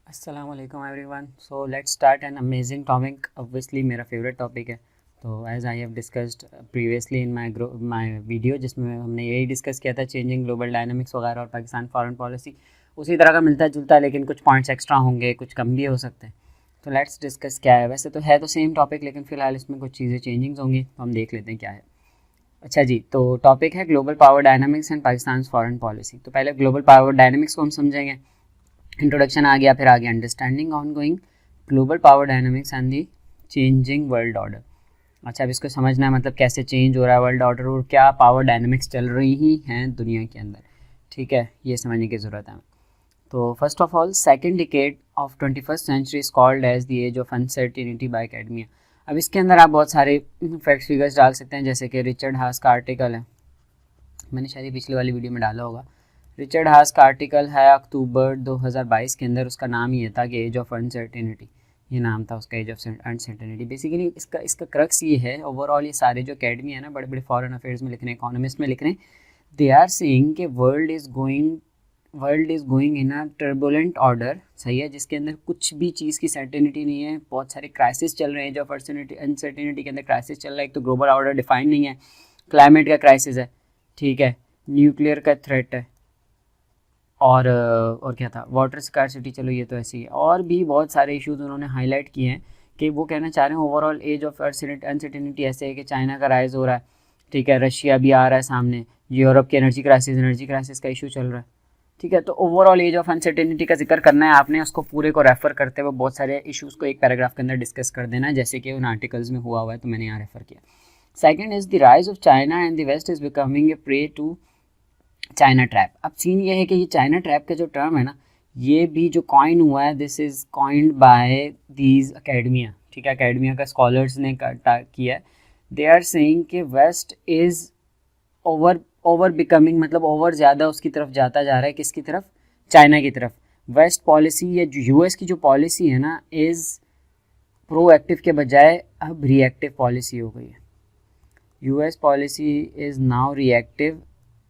अस्सलाम वालेकुम everyone. So let's start an amazing topic. Obviously मेरा फेवरेट टॉपिक है। तो as I have discussed previously in my video, जिसमें हमने यही डिस्कस किया था चेंजिंग ग्लोबल डायनामिक्स वगैरह और पाकिस्तान फॉरेन पॉलिसी, उसी तरह का मिलता जुलता है, लेकिन कुछ पॉइंट्स एक्स्ट्रा होंगे, कुछ कम भी हो सकते हैं। तो लेट्स डिस्कस क्या है। वैसे तो है तो सेम टॉपिक, लेकिन फ़िलहाल इसमें कुछ चीज़ें चेंजिंग्स होंगी, तो हम देख लेते हैं क्या है। अच्छा जी, तो टॉपिक है global power dynamics and Pakistan foreign policy. तो पहले ग्लोबल पावर डायनामिक्स को हम समझेंगे। इंट्रोडक्शन आ गया, फिर आ गया understanding on going global power dynamics and the changing world order. अच्छा, अब इसको समझना है, मतलब कैसे चेंज हो रहा है वर्ल्ड ऑर्डर और क्या पावर डायनामिक्स चल रही ही हैं दुनिया के अंदर। ठीक है, ये समझने की ज़रूरत है। तो first of all, second decade of 21st century is called as the age of uncertainty by academia. अब इसके अंदर आप बहुत सारे फैक्ट्स फिगर्स डाल सकते हैं, जैसे कि रिचर्ड हास का आर्टिकल है, मैंने शायद पिछली वाली वीडियो में डाला होगा। रिचर्ड हास का आर्टिकल है अक्टूबर 2022 के अंदर, उसका नाम ये था कि एज ऑफ अनसर्टेनिटी, ये नाम था उसका, एज ऑफ अनसर्टेनिटी। बेसिकली इसका क्रक्स ये है, ओवरऑल ये सारे जो अकेडमी है ना, बड़े बड़े फॉरेन अफेयर्स में लिख रहे हैं, इकोनॉमिस्ट में लिख रहे हैं, दे आर सेइंग कि world is going in a turbulent order. सही है, जिसके अंदर कुछ भी चीज़ की सर्टेनिटी नहीं है, बहुत सारे क्राइसिस चल रहे हैं। एज ऑफ अनसर्टेनिटी के अंदर क्राइसिस चल रहा है। एक तो ग्लोबल ऑर्डर डिफाइन नहीं है, क्लाइमेट का क्राइसिस है, ठीक है, न्यूक्लियर का थ्रेट है, और क्या था, वाटर स्कार्सिटी, चलो ये तो ऐसे ही है। और भी बहुत सारे इश्यूज उन्होंने हाईलाइट किए हैं कि वो कहना चाह रहे हैं ओवरऑल एज ऑफ अनसर्टेनिटी ऐसे है कि चाइना का राइज हो रहा है, ठीक है, रशिया भी आ रहा है सामने, यूरोप की एनर्जी क्राइसिस का इशू चल रहा है, ठीक है। तो ओवरऑल एज ऑफ अनसर्टेनिटी का जिक्र करना है आपने, उसको पूरे को रेफर करते हुए बहुत सारे इशूज़ को एक पैराग्राफ के अंदर डिस्कस कर देना है, जैसे कि उन आर्टिकल्स में हुआ है, तो मैंने यहाँ रेफर किया। Second is the rise of China and the West is becoming a prey to China trap. अब सीन ये है कि ये चाइना ट्रैप का जो टर्म है ना, ये भी जो कॉइन हुआ है, this is coined by these academia, ठीक है, अकेडमिया का स्कॉलर्स ने किया है। दे आर सेइंग कि वेस्ट इज़ ओवर बिकमिंग, मतलब ओवर ज़्यादा उसकी तरफ जाता जा रहा है, किसकी तरफ, चाइना की तरफ। वेस्ट पॉलिसी या जो यूएस की जो पॉलिसी है ना, इज़ प्रोएक्टिव के बजाय अब रिएक्टिव पॉलिसी हो गई है। US policy is now reactive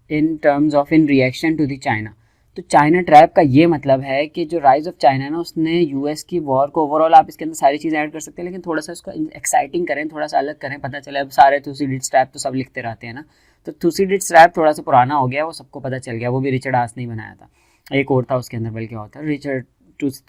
in terms of in reaction to the China. तो चाइना ट्रैप का ये मतलब है कि जो राइज ऑफ चाइना है ना, उसने यूएस की वॉर को, ओवरऑल आप इसके अंदर सारी चीज़ें ऐड कर सकते हैं, लेकिन थोड़ा सा उसको एक्साइटिंग करें, थोड़ा सा अलग करें, पता चले। अब सारे थुसीडिड्स ट्रैप तो सब लिखते रहते हैं ना, तो थुसीडिड्स ट्रैप थोड़ा सा पुराना हो गया, वो सबको पता चल गया, वो भी रिचर्ड हास ने ही बनाया था, एक और था उसके अंदर बल्कि ऑथर, रिचर्ड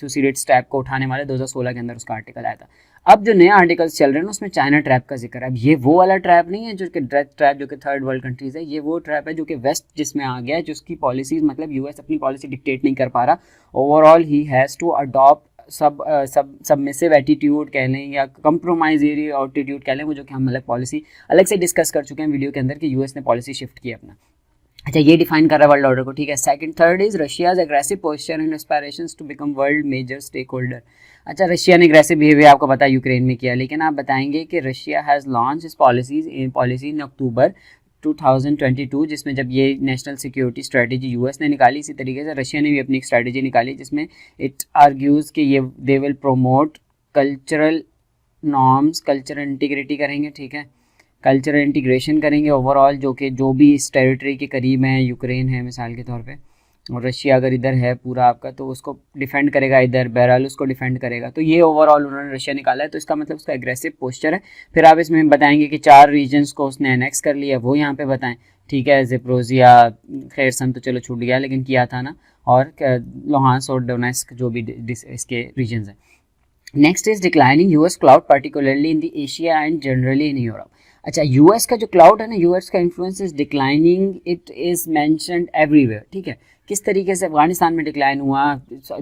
थुसीडिड्स ट्रैप को उठाने वाले 2016 के अंदर उसका आर्टिकल आया था। अब जो नए आर्टिकल्स चल रहे हैं ना, उसमें चाइना ट्रैप का जिक्र है। अब ये वो वाला ट्रैप नहीं है जो कि ट्रैप जो कि थर्ड वर्ल्ड कंट्रीज़ है, ये वो ट्रैप है जो कि वेस्ट जिसमें आ गया है, जिसकी पॉलिसीज़, मतलब यूएस अपनी पॉलिसी डिक्टेट नहीं कर पा रहा। Overall he has to adopt submissive attitude कह लें या कंप्रोमाइजरी एटीट्यूड कह लें, वो जो कि हम अलग पॉलिसी अलग से डिस्कस कर चुके हैं वीडियो के अंदर कि यूएस ने पॉलिसी शिफ्ट की अपना। अच्छा, ये डिफाइन कर रहा है वर्ल्ड ऑर्डर को, ठीक है। Second, third is Russia's aggressive posture and aspirations to become world major stake holder. अच्छा, रशिया ने एग्रेसिव बिहेवियर आपको पता है यूक्रेन में किया, लेकिन आप बताएंगे कि रशिया हैज़ लॉन्च इस पॉलिसी इन अक्टूबर 2022, जिसमें जब ये नेशनल सिक्योरिटी स्ट्रेटेजी यूएस ने निकाली, इसी तरीके से रशिया ने भी अपनी एक स्ट्रेटेजी निकाली, जिसमें इट आर्ग्यूज़ कि ये they will promote cultural norms, cultural integrity करेंगे, ठीक है, कल्चरल इंटीग्रेशन करेंगे ओवरऑल, जो कि जो भी इस टेरिटरी के करीब हैं, यूक्रेन है मिसाल के तौर पे, और रशिया अगर इधर है पूरा आपका, तो उसको डिफेंड करेगा, इधर बेलारूस को डिफेंड करेगा। तो ये ओवरऑल उन्होंने रशिया निकाला है, तो इसका मतलब उसका एग्रेसिव पोस्चर है। फिर आप इसमें बताएंगे कि 4 रीजन्स को उसने एनेक्स कर लिया, वो यहाँ पे बताएं, ठीक है, ज़ेप्रोजिया, खेरसन तो चलो छूट गया, लेकिन किया था ना, और लोहांस और डोनेस्क जो भी इसके रीजन्स हैं। Next is declining US cloud particularly in the Asia and generally in Europe. अच्छा, यूएस का जो क्लाउड है ना, यूएस का influence is declining, it is mentioned everywhere, ठीक है। किस तरीके से अफगानिस्तान में डिक्लाइन हुआ,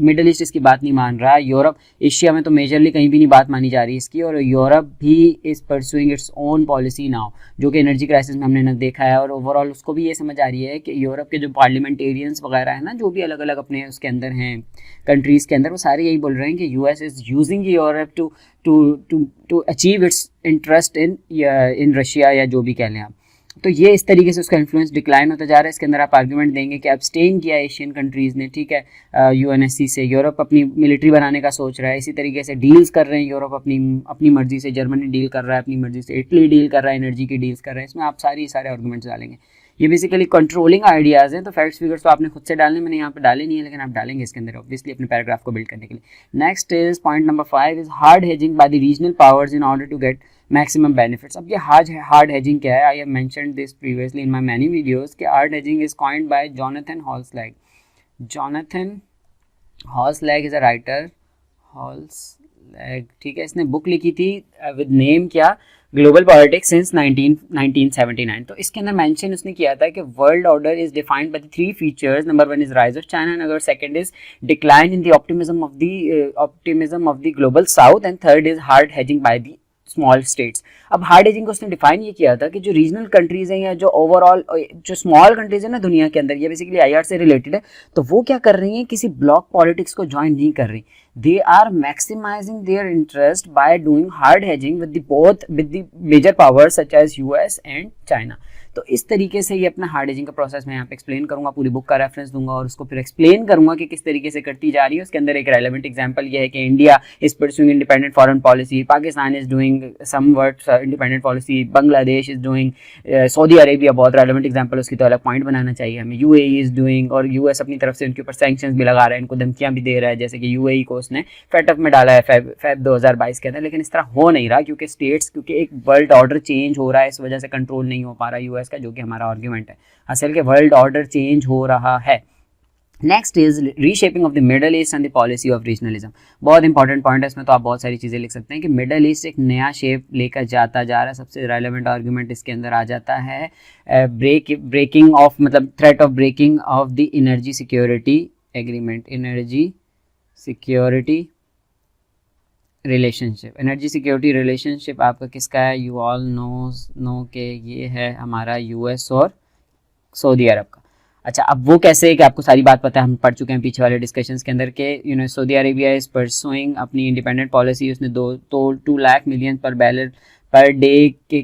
मिडल ईस्ट इसकी बात नहीं मान रहा, यूरोप, एशिया में तो मेजरली कहीं भी नहीं बात मानी जा रही इसकी, और यूरोप भी is pursuing its own policy now, जो कि एनर्जी क्राइसिस में हमने देखा है। और ओवरऑल उसको भी ये समझ आ रही है कि यूरोप के जो पार्लियामेंटेरियंस वगैरह है ना, जो भी अलग अलग अपने उसके अंदर हैं कंट्रीज़ के अंदर, वो सारे यही बोल रहे हैं कि US is using Europe to achieve its interest in Russia, या जो भी कह लें आप। तो ये इस तरीके से उसका इन्फ्लुएंस डिक्लाइन होता जा रहा है। इसके अंदर आप आर्गूमेंट देंगे कि अब्सटेन किया एशियन कंट्रीज़ ने, ठीक है, यूएनएससी से। यूरोप अपनी मिलिट्री बनाने का सोच रहा है, इसी तरीके से डील्स कर रहे हैं यूरोप अपनी मर्जी से, जर्मनी डील कर रहा है अपनी मर्जी से, इटली डील कर रहा है, एनर्जी की डील्स कर रहा है, इसमें आप सारे आर्गूमेंट्स डालेंगे। ये बेसिकली कंट्रोलिंग आइडियाज़ हैं। तो फैक्ट्स फिगर्स तो आपने खुद से डालने, मैंने यहाँ पे डाले नहीं है, लेकिन आप डालेंगे इसके अंदर ऑब्वियसली अपने पैराग्राफ को बिल्ड करने के लिए। Next is point number 5 is hard hedging by the regional powers in order to get maximum benefits. अब ये हार्ड हेजिंग क्या है? I have mentioned this previously in my many videos कि hard hedging is coined by Jonathan Holslag. Jonathan Holslag is a writer, Holslag, ठीक है, इसने बुक लिखी थी विद नेम क्या, ग्लोबल पॉलिटिक्स सिंस 1979। तो इसके अंदर मेंशन उसने किया था कि world order is defined by the 3 features, number 1 is rise of China, number 2 is decline in the optimism of the global south, and third is hard hedging by the small states. अब hard hedging को उसने define ये किया था कि जो regional countries हैं या जो ओवरऑल जो स्मॉल कंट्रीज है ना दुनिया के अंदर, ये बेसिकली आईआर से रिलेटेड है, तो वो क्या कर रही हैं, किसी ब्लॉक पॉलिटिक्स को ज्वाइन नहीं कर रही। They are maximising their interest by doing hard hedging with the major powers such as US and China. तो इस तरीके से ये अपना हार्ड हेजिंग का प्रोसेस मैं यहाँ पे एक्सप्लेन करूंगा, पूरी बुक का रेफरेंस दूंगा और उसको फिर एक्सप्लेन करूंगा कि किस तरीके से करती जा रही है। उसके अंदर एक रेलेवेंट एग्जांपल ये है कि India is pursuing independent foreign policy, Pakistan is doing somewhat independent policy, Bangladesh is doing, Saudi Arabia बहुत रेलेवेंट एग्जांपल, उसकी तो अलग पॉइंट बनाना चाहिए हमें, यूएई इज डूइंग, और यूएस अपनी तरफ से उनके ऊपर सैंक्शंस भी लगा रहा है, इनको धमकियां भी दे रहा है, जैसे कि यूएई को उसने फेटअप में डाला है फेब 2022 के अंदर। लेकिन इस तरह हो नहीं रहा क्योंकि एक वर्ल्ड ऑर्डर चेंज हो रहा है, इस वजह से कंट्रोल नहीं हो पा रहा यूएस का, जो कि हमारा आर्ग्यूमेंट है असल के वर्ल्ड ऑर्डर चेंज हो रहा है। Next is reshaping of the middle east and the policy of regionalism. बहुत इंपॉर्टेंट पॉइंट है, इसमें तो आप बहुत सारी चीज़ें लिख सकते हैं कि मिडल ईस्ट एक नया शेप लेकर जाता जा रहा है। सबसे रेलेवेंट आर्गूमेंट इसके अंदर आ जाता है ब्रेकिंग ऑफ, मतलब threat of breaking off the energy security agreement, energy security relationship. Energy security relationship आपका किसका है? यू ऑल नो के ये है हमारा यूएस और सऊदी अरब का। अच्छा, अब वो कैसे है कि आपको सारी बात पता है, हम पढ़ चुके हैं पीछे वाले डिस्कशंस के अंदर के सऊदी अरेबिया इज परसुइंग अपनी इंडिपेंडेंट पॉलिसी। उसने 2 लाख मिलियन पर डे के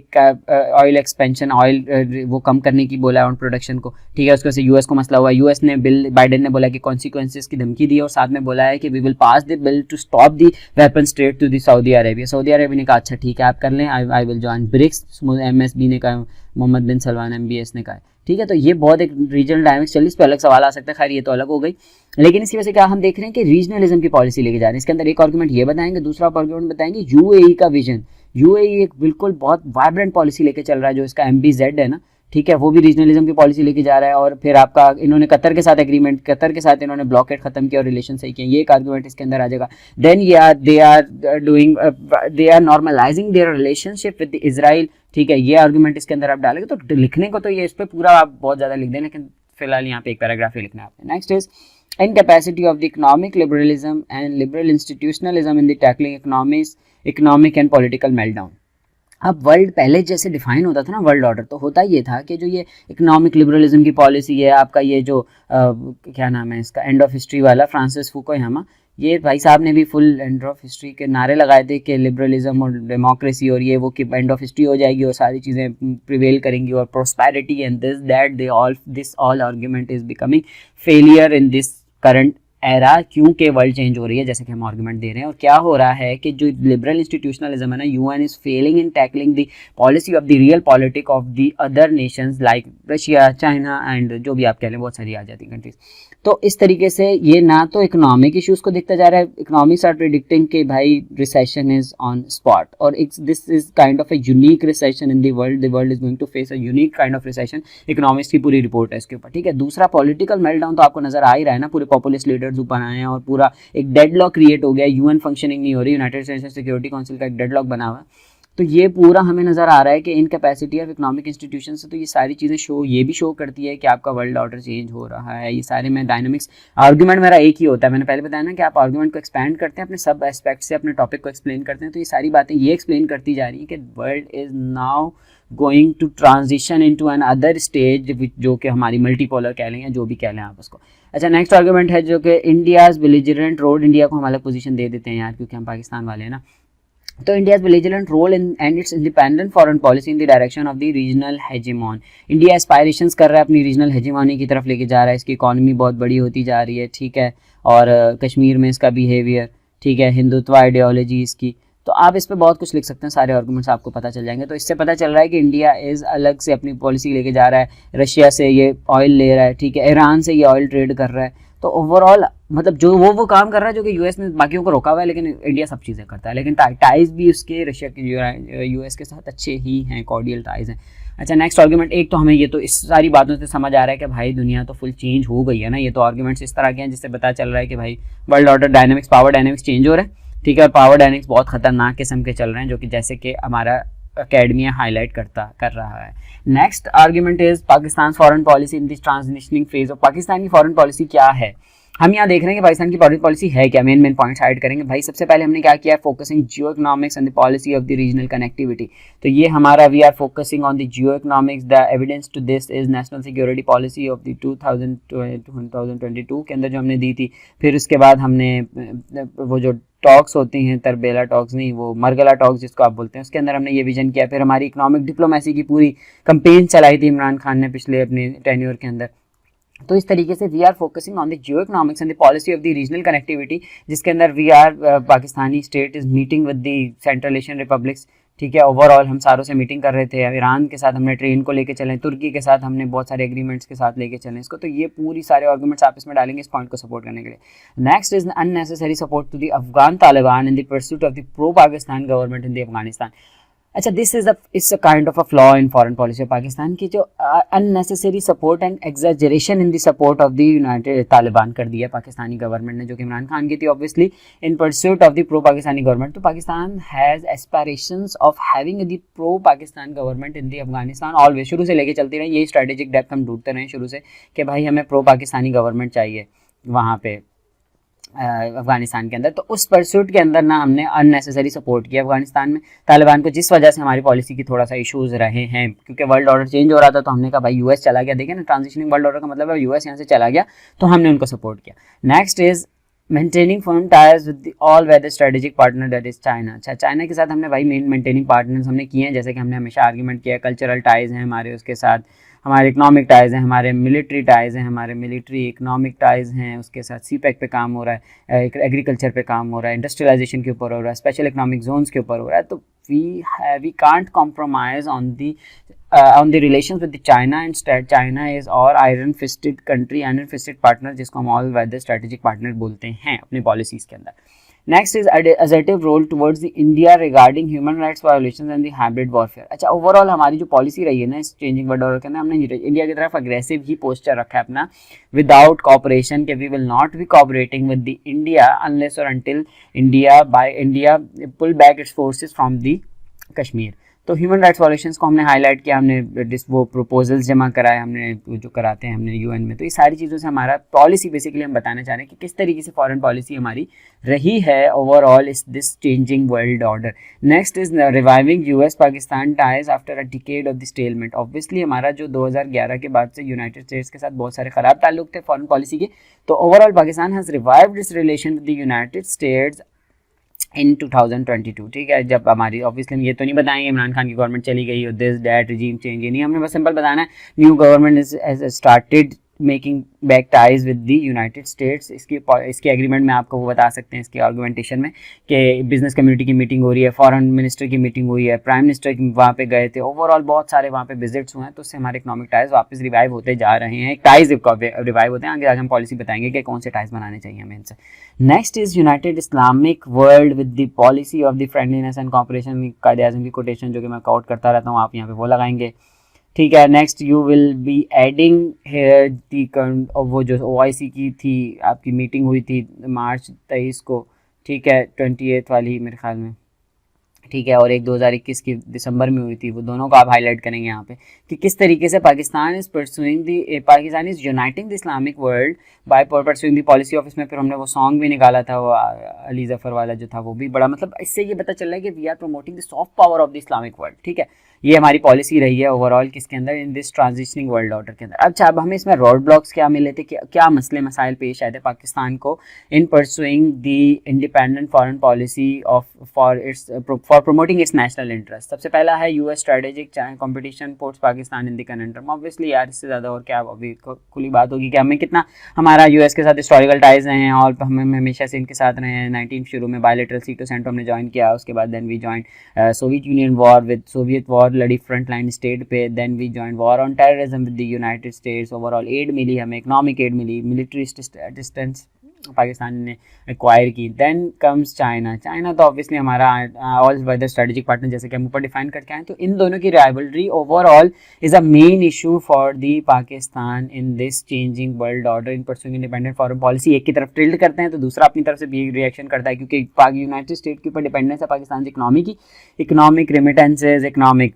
ऑयल एक्सपेंशन, ऑयल वो कम करने की बोला है ऑन प्रोडक्शन को, ठीक है। उसके वजह से यूएस को मसला हुआ, यूएस ने बिल, बाइडेन ने बोला कि कॉन्सिक्वेंसेस की धमकी दी और साथ में बोला है कि we will pass the bill to stop the weapon trade to the Saudi Arabia. Saudi Arabia ने कहा अच्छा ठीक है आप कर लें, I will join BRICS, MSB ने कहा, मोहम्मद बिन सलमान एमबीएस ने कहा, ठीक है। तो ये बहुत एक रीजनल डायनेमिक्स चल, इस पर अलग सवाल आ सकता है, खैर ये तो अलग हो गई। लेकिन इसकी वजह से क्या हम देख रहे हैं कि रीजनलिज्म की पॉलिसी लेके जा रहे हैं। इसके अंदर एक आर्गुमेंट ये बताएंगे, दूसरा आर्गुमेंट बताएंगे यूएई का विजन। यूएई एक बिल्कुल बहुत वाइब्रेंट पॉलिसी लेके चल रहा है, जो इसका MBZ है ना, ठीक है, वो भी रीजनलिज्म की पॉलिसी लेके जा रहा है। और फिर आपका इन्होंने कतर के साथ एग्रीमेंट, कतर के साथ इन्होंने ब्लॉकेट खत्म किया और रिलेशन सही किया, ये एक आर्गुमेंट इसके अंदर आ जाएगा। Then they are normalising their relationship with Israel, ठीक है, ये आर्गुमेंट इसके अंदर आप डालेंगे। तो लिखने को तो ये इस पर पूरा आप बहुत ज़्यादा लिख दें, लेकिन फिलहाल यहाँ पे एक पैराग्राफ ही लिखना है आपने। Next is incapacity of the economic liberalism and liberal institutionalism in the tackling economic and political meltdown। अब वर्ल्ड पहले जैसे डिफाइन होता था ना वर्ल्ड ऑर्डर, तो होता ये था कि जो ये इकोनॉमिक लिबरलिज्म की पॉलिसी है आपका, ये जो क्या नाम है इसका, एंड ऑफ हिस्ट्री वाला फ्रांसिस फुकुयामा, ये भाई साहब ने भी फुल एंड ऑफ हिस्ट्री के नारे लगाए थे कि लिबरलिज्म और डेमोक्रेसी और ये वो कि एंड ऑफ हिस्ट्री हो जाएगी और सारी चीज़ें प्रिवेल करेंगी और prosperity and this all argument is becoming failure in this current era, क्योंकि वर्ल्ड चेंज हो रही है, जैसे कि हम आर्गुमेंट दे रहे हैं। और क्या हो रहा है कि जो लिबरल इंस्टीट्यूशनलिज्म है ना, UN is Fehling in tackling the policy of the real politic of the other Nations like Russia, China and जो भी आप कह लें, बहुत सारी आ जाती कंट्रीज। तो इस तरीके से ये ना तो इकोनॉमिक इश्यूज को देखता जा रहा है, इकोनॉमिक्स आर प्रिडिक्टिंग कि भाई रिसेशन इज ऑन स्पॉट, और this is kind of a unique recession in the world is going to face a unique kind of recession. Economics की पूरी रिपोर्ट है इसके ऊपर, ठीक है। दूसरा पॉलिटिकल मेल्टडाउन तो आपको नजर आ ही रहा है ना, पूरे पॉपुलिस्ट लीडर्स ऊपर आए हैं और पूरा एक डेडलॉक क्रिएट हो गया, यूएन फंक्शनिंग नहीं हो रही, यूनाइटेड नेशंस सिक्योरिटी काउंसिल का एक डेडलॉक बना हुआ है। तो ये पूरा हमें नज़र आ रहा है कि इनकैपेसिटी ऑफ इकोनॉमिक इंस्टीट्यूशन से, तो ये सारी चीज़ें ये भी शो करती है कि आपका वर्ल्ड ऑर्डर चेंज हो रहा है। ये सारे में डायनामिक्स, आर्गुमेंट मेरा एक ही होता है, मैंने पहले बताया ना कि आप आर्गुमेंट को एक्सपैंड करते हैं, अपने सब एस्पेक्ट से अपने टॉपिक को एक्सप्लेन करते हैं। तो ये सारी बातें ये एक्सप्लेन करती जा रही है कि world is now going to transition into another stage, जो कि हमारी मल्टीपोलर कह लें या जो भी कह लें आप उसको। अच्छा, नेक्स्ट आर्गुमेंट है जो कि इंडियाज़ बेलिजरेंट रोल, इंडिया को हम अलग पोजीशन दे देते हैं यार, क्योंकि हम पाकिस्तान वाले हैं ना। तो India's belligerent role and its independent foreign policy in the direction of the regional hegemon. India aspirations कर रहा है अपनी रीजनल हेजेमॉनी की तरफ लेके जा रहा है, इसकी इकॉनमी बहुत बड़ी होती जा रही है, ठीक है। और कश्मीर में इसका बिहेवियर, ठीक है, हिंदुत्व आइडियोलॉजी इसकी, तो आप इस पे बहुत कुछ लिख सकते हैं, सारे आर्गूमेंट्स आपको पता चल जाएंगे। तो इससे पता चल रहा है कि इंडिया इज़ अलग से अपनी पॉलिसी लेके जा रहा है, रशिया से ये ऑयल ले रहा है, ठीक है, ईरान से ये ऑयल ट्रेड कर रहा है। तो ओवरऑल मतलब जो वो काम कर रहा है जो कि यूएस ने बाकियों को रोका हुआ है, लेकिन इंडिया सब चीज़ें करता है। लेकिन टाइज भी उसके रशिया के यूएस के साथ अच्छे ही हैं, कॉर्डियल टाइज हैं। अच्छा, नेक्स्ट आर्गूमेंट, एक तो हमें ये तो इस सारी बातों से समझ आ रहा है कि भाई दुनिया तो फुल चेंज हो गई है ना। ये तो आर्गूमेंट्स इस तरह के हैं जिससे पता चल रहा है कि भाई world order dynamics, power dynamics change हो रहा है, ठीक है, और पावर डायनेमिक्स बहुत खतरनाक किस्म के चल रहे हैं, जो कि जैसे कि हमारा अकेडमिया हाईलाइट कर रहा है। Next argument is Pakistan foreign policy in this transitioning phase of. Pakistan की फॉरेन पॉलिसी क्या है, हम यहाँ देख रहे हैं कि पाकिस्तान की फॉरेन पॉलिसी है क्या। मेन पॉइंट्स हाइड करेंगे भाई। सबसे पहले हमने क्या किया, focusing geo economics and the policy of the regional connectivity. तो ये हमारा we are focusing on the geo economics. The evidence to this is national security policy of the 2022 के अंदर जो हमने दी थी। फिर उसके बाद हमने वो जो टॉक्स होती हैं, तरबेला टॉक्स नहीं, वो मरगला टॉक्स जिसको आप बोलते हैं, उसके अंदर हमने ये विजन किया। फिर हमारी इकोनॉमिक डिप्लोमेसी की पूरी कंपेन चलाई थी इमरान खान ने पिछले अपने टेन्योर के अंदर। तो इस तरीके से we are focusing on the geo economics and the policy of the regional connectivity, जिसके अंदर we are Pakistani state is meeting with the Central Asian republics, ठीक है। ओवरऑल हम सारों से मीटिंग कर रहे थे, ईरान के साथ हमने ट्रेन को लेके चले, तुर्की के साथ हमने बहुत सारे एग्रीमेंट्स के साथ लेके चले इसको। तो ये पूरी सारे आर्गूमेंट्स आप इसमें डालेंगे इस पॉइंट को सपोर्ट करने के लिए। Next is unnecessary support to the Afghan Taliban in the pursuit of the pro Pakistan government in the Afghanistan. अच्छा, this is a kind of a flaw in foreign policy Pakistan की, जो unnecessary support and exaggeration in the support of the united Taliban कर दिया Pakistani government ने, जो कि इमरान खान की थी obviously, in pursuit of the pro Pakistani government. तो Pakistan has aspirations of having the pro Pakistan government in the Afghanistan always, शुरू से लेके चलती रही। यही स्ट्रेटेजिक डेप्थ हम ढूंढते रहे शुरू से कि भाई हमें प्रो पाकिस्तानी गवर्नमेंट चाहिए वहाँ पे अफगानिस्तान के अंदर। तो उस परसूट के अंदर ना हमने अननेसेसरी सपोर्ट किया अफगानिस्तान में तालिबान को, जिस वजह से हमारी पॉलिसी की थोड़ा सा इश्यूज रहे हैं, क्योंकि वर्ल्ड ऑर्डर चेंज हो रहा था। तो हमने कहा भाई यूएस चला गया, देखिए ना, ट्रांजिशनिंग वर्ल्ड ऑर्डर का मतलब है यूएस यहाँ से चला गया, तो हमने उनको सपोर्ट किया। Next is maintaining firm ties with all weather strategic partner that is China. अच्छा, चाइना के साथ हमने भाई मेंटेनिंग पार्टनर्स हमने किए हैं, जैसे कि हमने हमेशा आर्ग्यूमेंट किया, कल्चरल टाइज हैं हमारे उसके साथ, हमारे इकोनॉमिक टाइज़ हैं, हमारे मिलिट्री टाइज़ हैं, हमारे मिलिट्री इकोनॉमिक टाइज़ हैं, उसके साथ सीपैक पे काम हो रहा है, एग्रीकल्चर पे काम हो रहा है, इंडस्ट्रियलाइजेशन के ऊपर हो रहा है, स्पेशल इकोनॉमिक जोन्स के ऊपर हो रहा है। तो we can't compromise on the relations with China, and China is और iron fisted country, iron fisted partner, जिसको हम ऑल वेदर स्ट्रेटेजिक पार्टनर बोलते हैं अपनी पॉलिसीज़ के अंदर। Next is assertive role towards the India regarding human rights violations and the hybrid warfare. अच्छा, overall हमारी जो पॉलिसी रही है ना इस चेंजिंग वर्ल्ड ऑर्डर के अंदर, हमने इंडिया की तरफ अग्रेसिव ही पोस्चर रखा है अपना, विदाउट कॉपरेशन के we will not be cooperating with the India unless और until India pull back its forces from the Kashmir. तो ह्यूमन राइट्स वायलेशंस को हमने हाईलाइट किया, हमने वो प्रपोजल्स जमा कराए, हमने जो कराते हैं हमने यूएन में। तो ये सारी चीज़ों से हमारा पॉलिसी बेसिकली हम बताना चाह रहे हैं कि किस तरीके से फॉरेन पॉलिसी हमारी रही है ओवरऑल इस this changing world order. Next is reviving US Pakistan ties after a decade of the stalemate. Obviously हमारा जो 2011 के बाद से यूनाइटेड स्टेट्स के साथ बहुत सारे खराब ताल्लुक थे फॉरेन पॉलिसी के, तो overall Pakistan has revived it's relation with the United states in 2022, ठीक है। जब हमारी ऑब्वियसली हम ये तो नहीं बताएंगे इमरान खान की गवर्नमेंट चली गई, दिस डैट रिजीम चेंज, ये नहीं, हमने बस सिंपल बताना है new government is started making back ties with the United states. इसके एग्रीमेंट में आपको वो बता सकते हैं इसके आर्गूमेंटेशन में कि बिजनेस कम्युनिटी की मीटिंग हो रही है, फॉरेन मिनिस्टर की मीटिंग हुई है, प्राइम मिनिस्टर वहाँ पे गए थे, ओवरऑल बहुत सारे वहाँ पे विजिट्स हुए हैं। तो उससे हमारे इकोनॉमिक टाइज वापस रिवाइव होते जा रहे हैं, टाइज रिवाइव होते हैं। आगे हम पॉलिसी बताएंगे कि कौन से टाइज बनाने चाहिए हमें इनसे। Next is united Islamic world with the policy of the friendliness and cooperation. Quaid-e-Azam की कोटेशन जो कि मैं कोट करता रहता हूँ, आप यहाँ पे वो लगाएंगे, ठीक है। Next you will be adding here the वो जो OIC की थी आपकी मीटिंग हुई थी मार्च 23 को, ठीक है, 28 वाली मेरे ख्याल में, ठीक है, और एक 2021 की दिसंबर में हुई थी, वो दोनों को आप हाईलाइट करेंगे यहाँ पे कि किस तरीके से Pakistan is Pakistan is uniting the Islamic world by pursuing the policy of. इसमें फिर हमने वो सॉन्ग भी निकाला था, वो अली जफर वाला जो था, वो भी बड़ा, मतलब इससे ये पता चल रहा है कि we are promoting the soft power of the Islamic world, ठीक है। ये हमारी पॉलिसी रही है ओवरऑल किसके अंदर, in this transitioning world order के अंदर। अच्छा, अब हमें इसमें रोड ब्लॉक्स क्या मिले थे, क्या मसले मसाइल पेश आए थे पाकिस्तान को in pursuing the independent foreign policy of for for promoting its national interest. सबसे पहला है US strategic competition puts Pakistan in the conundrum. Obviously यार इससे ज़्यादा और क्या अभी खुली बात होगी कि हमें कितना हमारा यूएस के साथ हिस्टोरिकल टाइज रहे हैं और हम हमेशा से इनके साथ रहे हैं। 19 शुरू में बायलैटरल सीटो सेंटो हमने ज्वाइन किया, उसके बाद then we join Soviet Union war with Soviet war लड़ी फ्रंट लाइन स्टेट पे, then we join war on terrorism with the United States. Overall aid मिली हमें, इकोनॉमिक एड मिली, मिलिट्री असिस्टेंस पाकिस्तान ने एक्वायर की। Then comes China. चाइना तो obviously हमारा all weather strategic partner जैसे कि हम ऊपर डिफाइन करके आए। तो इन दोनों की rivalry overall is a main issue for the Pakistan in this changing world order in pursuing independent foreign policy. एक की तरफ टिल्ट करते हैं तो दूसरा अपनी तरफ से भी रिएक्शन करता है, क्योंकि यूनाइटेड स्टेट के ऊपर डिपेंडेंस है पाकिस्तान की इकनॉमी की, इकनॉमिक रेमिटेंसेज, इकनॉमिक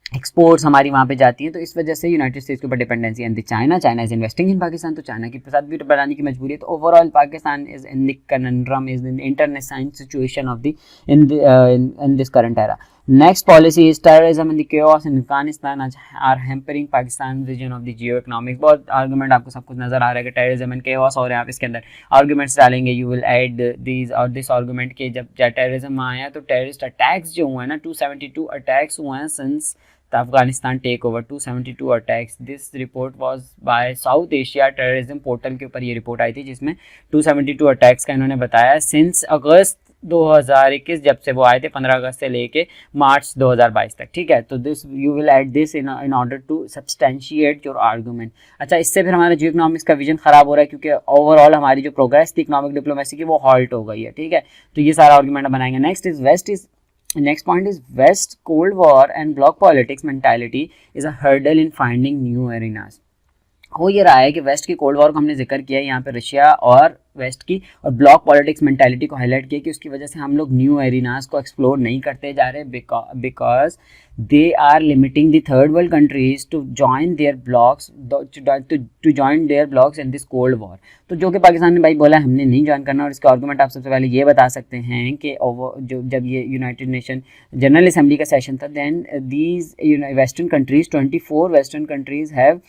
एक्सपोर्ट्स हमारी वहाँ पे जाती हैं। तो इस वजह से यूनाइटेड स्टेट्स के ऊपर dependency and China is investing in Pakistan, तो चाइना के साथ भी बनाने की मजबूरी है। तो overall Pakistan is in the conundrum, is in international situation of the in this current era. Next policy is terrorism and the chaos in Afghanistan are hampering Pakistan region of the geo economics. बहुत argument आपको सब कुछ नजर आ रहा है कि terrorism and chaos हो रहे हैं। आप इसके अंदर आर्गूमेंट्स डालेंगे, यू विल ऐड दीज और दिस आर्गूमेंट के जब टेररिज्म आया तो टेररिस्ट अटैक्स जो हुए हैं ना, 272 अटैक्स हुए हैं since Afghanistan take over, 272 attacks. This report was by South Asia terrorism portal के ऊपर ये रिपोर्ट आई थी, जिसमें 272 अटैक्स का इन्होंने बताया सिंस अगस्त 2021, जब से वो आए थे 15 अगस्त से लेके मार्च 2022 तक। ठीक है, तो this you will add this in order to substantiate your argument. अच्छा, इससे फिर हमारा जियो इकोनॉमिक्स का विजन खराब हो रहा है, क्योंकि ओवरऑल हमारी जो प्रोग्रेस थी इकोनॉमिक डिप्लोमेसी की वो हॉल्ट हो गई है। ठीक है, तो ये सारा आर्गूमेंट बनाएंगे। Next point is West Cold War and bloc politics mentality is a hurdle in finding new arenas। हो ये रहा है कि वेस्ट की कोल्ड वॉर को हमने जिक्र किया है यहाँ पे, रशिया और वेस्ट की और ब्लॉक पॉलिटिक्स मेंटालिटी को हाईलाइट किया कि उसकी वजह से हम लोग न्यू एरिनास को एक्सप्लोर नहीं करते जा रहे, because they are limiting the third world countries to join their blocs to join their blocs in this cold war. तो जो कि पाकिस्तान ने भाई बोला हमने नहीं ज्वाइन करना, और इसका आर्गूमेंट आप सबसे पहले ये बता सकते हैं कि जो जब ये यूनाइटेड नेशन जनरल असेंबली का सेशन था, then these western countries 24 western countries have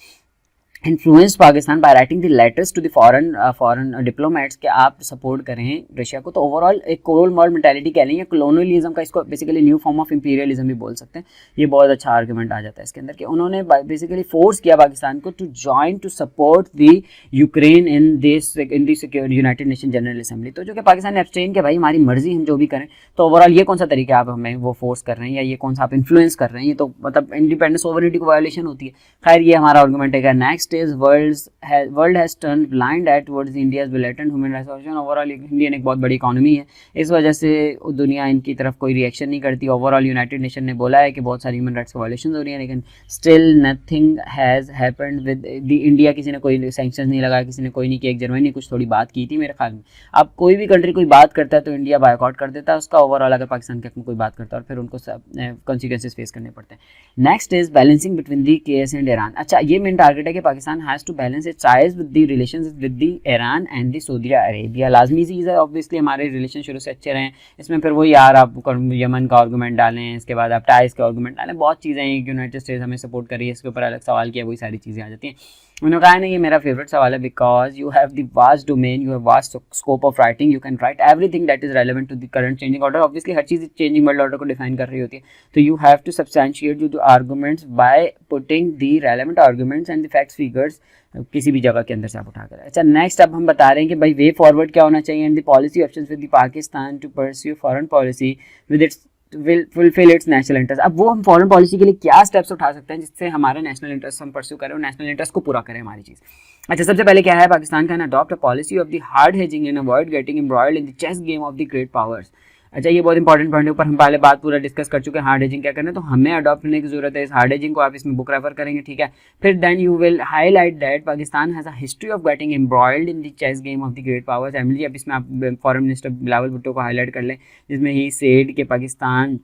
influenced Pakistan by writing the letters to the foreign diplomats कि आप सपोर्ट करें रशिया को। तो ओवरऑल एक कोल्ड वॉर मेंटालिटी कह लें या कॉलोनियलिज्म का, इसको basically new form of imperialism भी बोल सकते हैं। ये बहुत अच्छा आर्गूमेंट आ जाता है इसके अंदर कि उन्होंने बेसिकली फोर्स किया पाकिस्तान को to join to support the Ukraine in this United Nation General Assembly. तो जो कि पाकिस्तान ने एब्सटेन किया, भाई हमारी मर्जी, हम जो भी करें। तो ओवरऑल ये कौन सा तरीका है आप हमें वो फोर्स कर रहे हैं या ये कौन सा आप इन्फ्लुएंस कर रहे हैं, ये तो मतलब इंडिपेंडेंस सोवरेनिटी को वायोलेशन होती है। खैर, ये हमारा आर्गूमेंट है। Next is world has turned blind eye towards India's blatant human rights violation। Overall India एक बहुत बड़ी इकोनॉमी है, इस वजह से दुनिया इनकी तरफ कोई रिएक्शन नहीं करती। ओवरऑल यूनाइटेड नेशन ने बोला है कि बहुत सारी ह्यूमन राइट्स वायलेशन हो रही है, लेकिन still nothing has happened with the India. किसी ने कोई सेंक्शन नहीं लगाया, किसी ने कोई नहीं किया। एक जर्मनी ने कुछ थोड़ी बात की थी मेरे ख्याल में। अब कोई भी कंट्री कोई बात करता है तो इंडिया बायकॉट कर देता है उसका। ओवरऑल अगर पाकिस्तान के हक में कोई बात करता है और फिर उनको कॉन्सिक्वेंसेस फेस करने पड़ते हैं। Next is balancing between the KS and Iran. अच्छा, ये मेन टारगेट है कि Pakistan has to balance its ties with the relations with the Iran and the Saudi Arabia. लाजमी चीज़ है, ऑब्वियसली हमारे रिलेशन शुरू से अच्छे रहे हैं। इसमें फिर वो यार आप यमन का आर्गूमेंट डालें, इसके बाद आप टाइज का आर्गूमेंट डालें, बहुत चीज़ें हैं। यूनाइटेड स्टेट्स हमें सपोर्ट कर रही है, इसके ऊपर अलग सवाल किया, वही सारी चीज़ें आ जाती हैं। उन्होंने कहा ना, ये मेरा फेवरेट सवाल है, because you have the vast domain, you have vast scope of writing, you can write everything that is relevant to the current changing order. Obviously हर चीज़ चेंजिंग वर्ल्ड ऑर्डर को डिफाइन कर रही होती है, तो you have to substantiate your arguments by putting the relevant arguments and the facts figures किसी भी जगह के अंदर से आप उठा कर। अच्छा, नेक्स्ट अब हम बता रहे हैं कि भाई वे फॉरवर्ड क्या होना चाहिए and the policy options with the Pakistan to pursue foreign policy with its will fulfil its national interest. अब वो हम फॉरेन पॉलिसी के लिए क्या स्टेप्स उठा सकते हैं जिससे हमारा नेशनल इंटरेस्ट हम परस्यू करें और नेशनल इंटरेस्ट को पूरा करें हमारी चीज़। अच्छा, सबसे पहले क्या है, Pakistan can adopt a policy of the hard hedging and avoid getting embroiled in the chess game of the great powers. अच्छा, ये बहुत इंपॉर्टेंट पॉइंट है, ऊपर हम पहले बात पूरा डिस्कस कर चुके हैं। हार्ड हेजिंग क्या करना है, तो हमें अडॉप्ट करने की जरूरत है इस हार्ड हेजिंग को। आप इसमें बुक रेफर करेंगे, ठीक है। फिर then you will highlight that Pakistan has a history of getting embroiled in the chess game of the great powers. एमली, अब इसमें आप फॉरेन मिनिस्टर बिलावल भुट्टो को हाईलाइट कर लें, जिसमें ही सेड के Pakistan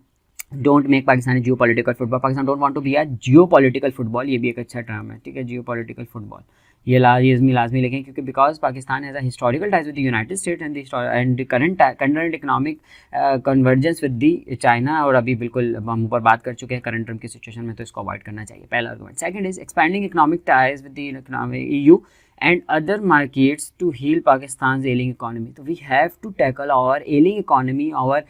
don't make Pakistan geo political football, Pakistan don't want to be a geo political football. ये भी एक अच्छा टर्म है, ठीक है, जियो पॉलिटिकल फुटबॉल। ये लाजमी लिखें, क्योंकि because Pakistan has a historical ties with the United States and current economic convergence with the China. और अभी बिल्कुल हम ऊपर बात कर चुके हैं करंट टर्म की सिचुएशन में, तो इसको अवॉइड करना चाहिए, पहला argument. Second is expanding economic ties with the EU and other markets to heal Pakistan's ailing economy. So we have to tackle our ailing economy, our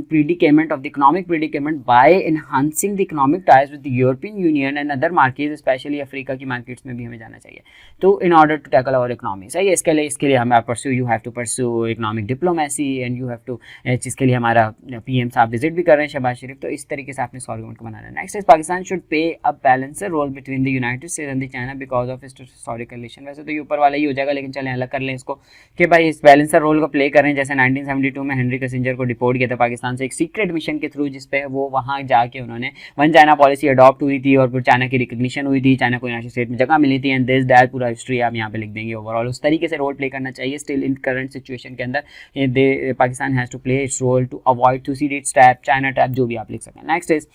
predicament of the economic predicament by enhancing the economic ties with the European Union and other markets, especially Africa की markets में भी हमें जाना चाहिए. तो in order to tackle our economy, सही है. इसके लिए हमें pursue, you have to pursue economic diplomacy and you have to, जिसके लिए हमारा PM साहब विजिट भी कर रहे हैं शहबाज शरीफ. तो इस तरीके से आपने इस आर्गुमेंट को बनाना है. Next is Pakistan should play a balancer role between the United States and the China because of its historical relation. वैसे तो ये ऊपर वाला ही हो जाएगा, लेकिन चलें अलग कर लें इसको कि भाई इस बैलेंसर रोल को प्ले करें. जैसे 1972 में हेनरी किसिंजर को डिपोर्ट किया था पाकिस्तान से एक सीक्रेट मिशन के थ्रू, जिसपे वो वहाँ जाके उन्होंने वन चाइना पॉलिसी अडॉप्ट हुई थी और फिर चाइना की रिकग्निशन हुई थी, चाइना को यूनाइटेड स्टेट में जगह मिली थी. एंड दिस दैट पूरा हिस्ट्री आप यहाँ पे लिख देंगे. ओवरऑल उस तरीके से रोल प्ले करना चाहिए. स्टिल इन करंट सिचुएशन के अंदर Pakistan has to play its role to avoid to see its trap, China trap, जो भी आप लिख सकें. Next is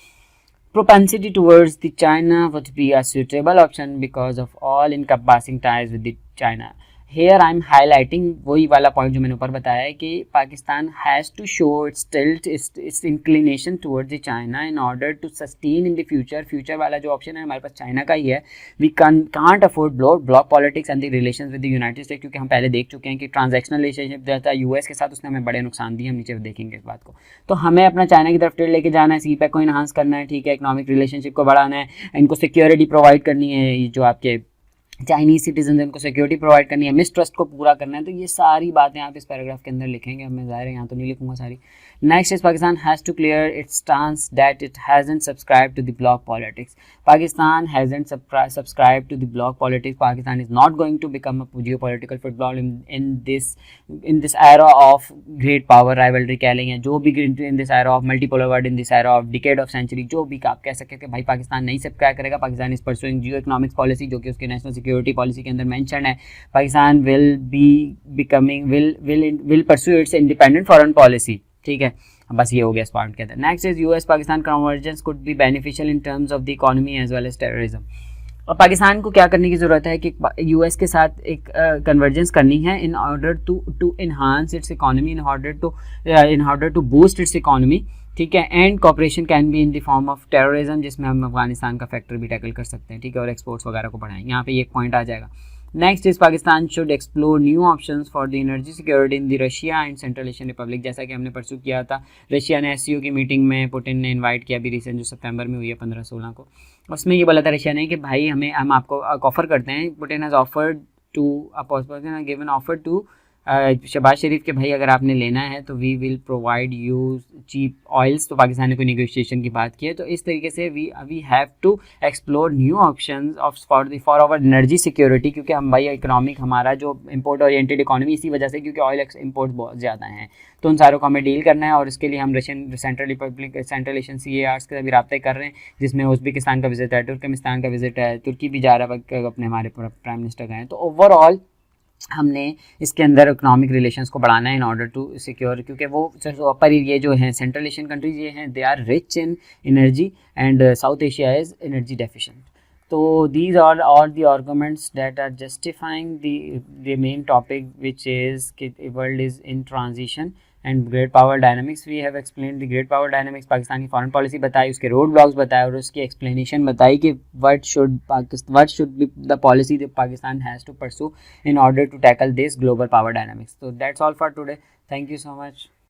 propensity towards the China would be a suitable option because of all encompassing ties with the China. Here I am highlighting वही वाला point जो मैंने ऊपर बताया है कि Pakistan has to show its tilt, its inclination towards the China in order to sustain in the future. Future वाला जो ऑप्शन है हमारे पास चाइना का ही है. We can't afford block politics and the relation with the United State, क्योंकि हम पहले देख चुके हैं कि ट्रांजैक्शनल रिलेशनशिप जो था यूएस के साथ, उसने हमें बड़े नुकसान दिए. हम नीचे देखेंगे इस बात को. तो हमें अपना चाइना की तरफ टिल्ट लेके जाना है, सीपैक को इन्हांस करना है, ठीक है, इकोनॉमिक रिलेशनशिप को बढ़ाना है, इनको सिक्योरिटी प्रोवाइड करनी है, जो आपके चाइनीज़ सिटीजन उनको सिक्योरिटी प्रोवाइड करनी है, मिसट्रस्ट को पूरा करना है. तो ये सारी बातें आप इस पैराग्राफ के अंदर लिखेंगे. अब मैं ज़ाहिर है यहाँ तो नहीं लिखूंगा सारी. Next is Pakistan has to clear its stance that it hasn't subscribe to the block politics. Pakistan hasn't subscribe to the block politics. Pakistan is not going to become a geo political football in this era of great power rivalry कह लेंगे, जो भी in this era of multipolar world, in this era of decade of century, जो भी आप कह सकते हैं. भाई पाकिस्तान नहीं सब्सक्राइब करेगा. Pakistan is pursuing Jio economics policy, जो कि उसकी नेशनल सिक्योरिटी पॉलिसी के अंदर मेंशन है. Pakistan will be becoming will pursue it's independent foreign policy. ठीक है, बस ये हो गया इस पॉइंट के अंदर. Next is US Pakistan convergence could be beneficial in terms of the economy as well as terrorism. और पाकिस्तान को क्या करने की ज़रूरत है कि यूएस के साथ एक कन्वर्जेंस करनी है in order to enhance its economy, in order to boost its economy. ठीक है, and cooperation can be in the form of terrorism, जिसमें हम अफगानिस्तान का फैक्टर भी टैकल कर सकते हैं. ठीक है, और एक्सपोर्ट्स वगैरह को बढ़ाएं. यहाँ पे एक पॉइंट आ जाएगा. Next is Pakistan should explore new options for the energy security in the Russia and central Asian Republic. जैसा कि हमने परसू किया था, रशिया ने एससीओ की मीटिंग में पुतिन ने इनवाइट किया, अभी रिसेंट जो सितंबर में हुई है 15-16 को. उसमें ये बोला था रशिया ने कि भाई हम आपको ऑफर करते हैं. Putin has offered to given offer to Shahbaz Sharif के भाई अगर आपने लेना है तो we will provide you cheap oils. तो पाकिस्तान ने कोई नेगोशिएशन की बात की है. तो इस तरीके से we have to explore new options for our energy security, क्योंकि हम भाई इकोनॉमिक हमारा जो इम्पोर्ट ओरिएंटेड इकोनॉमी इसी वजह से, क्योंकि ऑयल इम्पोर्ट बहुत ज़्यादा हैं. तो उन सारों को हमें डील करना है और इसके लिए हम रशियन सेंट्रल एशियन CARs के भी रब्ता कर रहे हैं, जिसमें उज़्बेकिस्तान का विजिट है, तुर्कमेनिस्तान का विजिट है, तुर्की भी जा रहा है, अपने हमारे प्राइम मिनिस्टर गए हैं. तो ओवरऑल हमने इसके अंदर इकोनॉमिक रिलेशंस को बढ़ाना है इन ऑर्डर टू सिक्योर, क्योंकि वो पर ये जो हैं सेंट्रल एशियन कंट्रीज ये हैं, they are rich in energy and South Asia is energy deficient. तो these are all the arguments that are justifying the main topic, which is the world is in transition and great power dynamics. We have explained the great power dynamics. Pakistan की foreign policy बताई, उसके road blocks बताए और उसकी explanation बताई कि what should be the policy that Pakistan has to pursue in order to tackle this global power dynamics. So that's all for today. Thank you so much.